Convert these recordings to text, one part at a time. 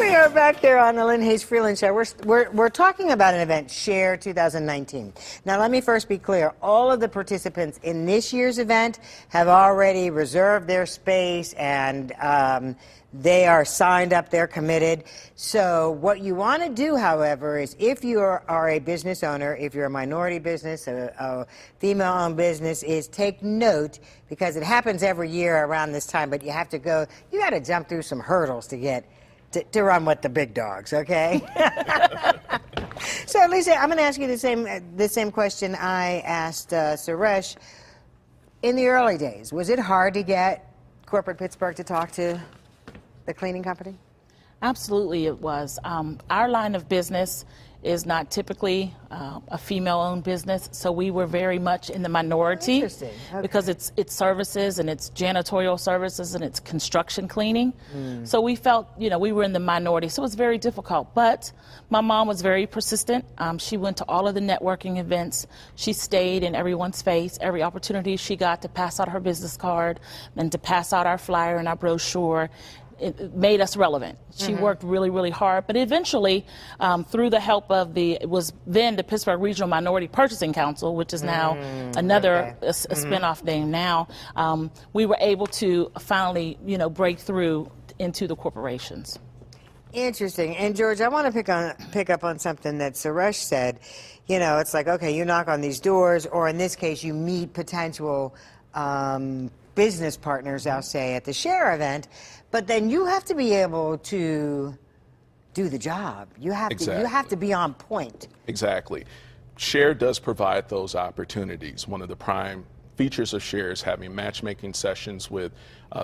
We are back here on the Lynn Hayes Freeland Show. We're talking about an event, Share 2019. Now, let me first be clear. All of the participants in this year's event have already reserved their space, and they are signed up. They're committed. So what you want to do, however, is if you are a business owner, if you're a minority business, a female-owned business, is take note, because it happens every year around this time, but you have to go, you got to jump through some hurdles to get to run with the big dogs, okay? So, Lisa, I'm going to ask you the same question I asked Suresh. In the early days, was it hard to get corporate Pittsburgh to talk to the cleaning company? Absolutely, it was. Our line of business is not typically a female-owned business, so we were very much in the minority. Interesting. Okay. Because it's services and it's janitorial services and it's construction cleaning. So we felt, we were in the minority, so it was very difficult. But my mom was very persistent. She went to all of the networking events. She stayed in everyone's face, every opportunity she got to pass out her business card and to pass out our flyer and our brochure. It made us relevant. She worked really, really hard, but eventually, through the help of it was then the Pittsburgh Regional Minority Purchasing Council, which is now another a spinoff name now, we were able to finally, break through into the corporations. Interesting. And George, I want to pick up on something that Suresh said. It's like, okay, you knock on these doors, or in this case, you meet potential business partners, I'll say, at the Share event, but then you have to be able to do the job. You have to be on point. Exactly. Share does provide those opportunities. One of the prime features of Share is having matchmaking sessions with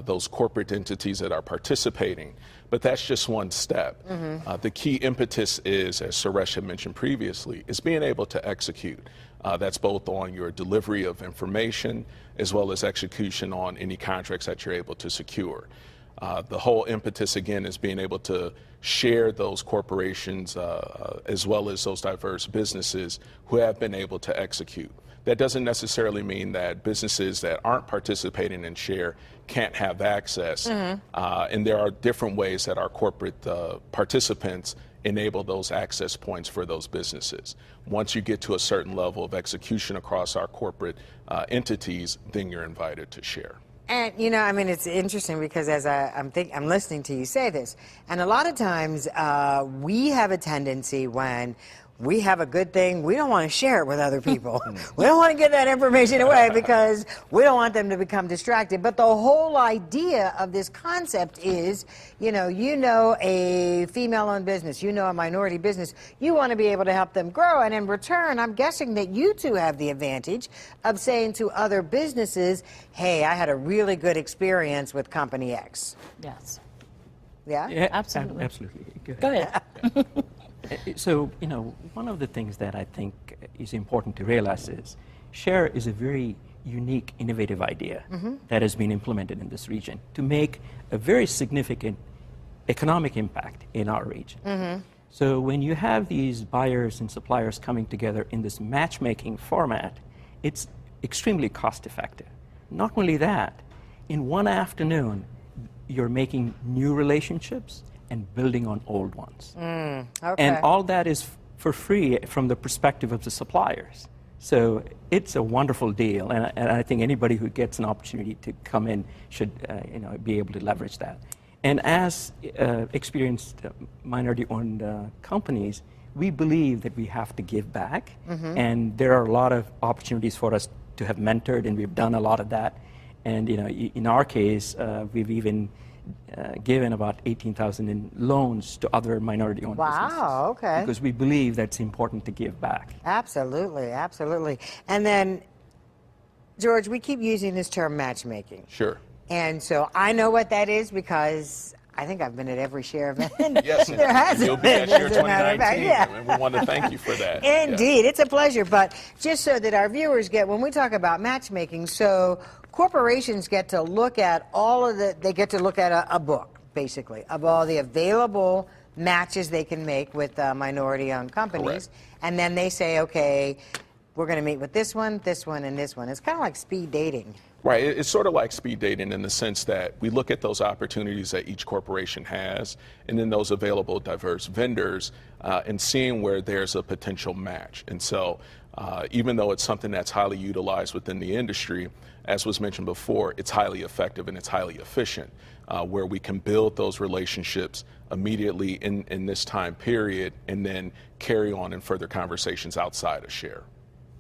those corporate entities that are participating. But that's just one step. The key impetus is, as Suresh had mentioned previously, is being able to execute. That's both on your delivery of information as well as execution on any contracts that you're able to secure. The whole impetus, again, is being able to share those corporations as well as those diverse businesses who have been able to execute. That doesn't necessarily mean that businesses that aren't participating in Share can't have access. And there are different ways that our corporate participants enable those access points for those businesses. Once you get to a certain level of execution across our corporate entities, then you're invited to Share. And, it's interesting because as I'm listening to you say this, and a lot of times we have a tendency when we have a good thing, we don't want to share it with other people. We don't want to give that information away because we don't want them to become distracted. But the whole idea of this concept is, a female-owned business, a minority business, you want to be able to help them grow. And in return, I'm guessing that you two have the advantage of saying to other businesses, hey, I had a really good experience with Company X. Yes. Yeah? Yeah, absolutely. Absolutely. Go ahead. So, one of the things that I think is important to realize is Share is a very unique, innovative idea that has been implemented in this region to make a very significant economic impact in our region. So when you have these buyers and suppliers coming together in this matchmaking format, it's extremely cost effective. Not only that, in one afternoon, you're making new relationships and building on old ones. Okay. And all that is for free from the perspective of the suppliers. So it's a wonderful deal, and I think anybody who gets an opportunity to come in should be able to leverage that. And as experienced minority-owned companies, we believe that we have to give back, and there are a lot of opportunities for us to have mentored, and we've done a lot of that. And in our case, we've even given about $18,000 in loans to other minority-owned businesses. Wow, okay. Because we believe that's important to give back. Absolutely, absolutely. And then, George, we keep using this term matchmaking. Sure. And so I know what that is because I think I've been at every Share event. Yes, there has you'll be at Share 2019, and we want to thank you for that. Indeed, it's a pleasure. But just so that our viewers get, when we talk about matchmaking, so corporations get to look at they get to look at a book, basically, of all the available matches they can make with minority-owned companies. Correct. And then they say, okay, we're going to meet with this one, and this one. It's kind of like speed dating. Right. It's sort of like speed dating in the sense that we look at those opportunities that each corporation has and then those available diverse vendors and seeing where there's a potential match. And so even though it's something that's highly utilized within the industry, as was mentioned before, it's highly effective and it's highly efficient, where we can build those relationships immediately in this time period and then carry on in further conversations outside of Share.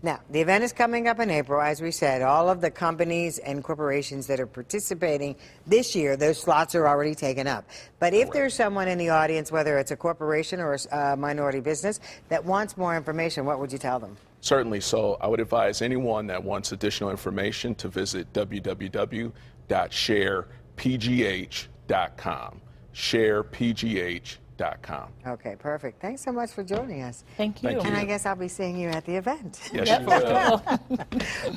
Now, the event is coming up in April. As we said, all of the companies and corporations that are participating this year, those slots are already taken up. But if there's someone in the audience, whether it's a corporation or a minority business, that wants more information, what would you tell them? Certainly. So I would advise anyone that wants additional information to visit www.sharepgh.com. sharepgh.com. Okay, perfect. Thanks so much for joining us. Thank you. Thank you. And I guess I'll be seeing you at the event. Yes, Yep, you for will. sure.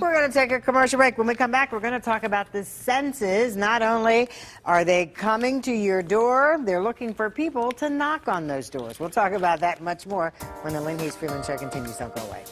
We're going to take a commercial break. When we come back, we're going to talk about the census. Not only are they coming to your door, they're looking for people to knock on those doors. We'll talk about that much more when the Lynn Hayes Freeland Show continues. Don't go away.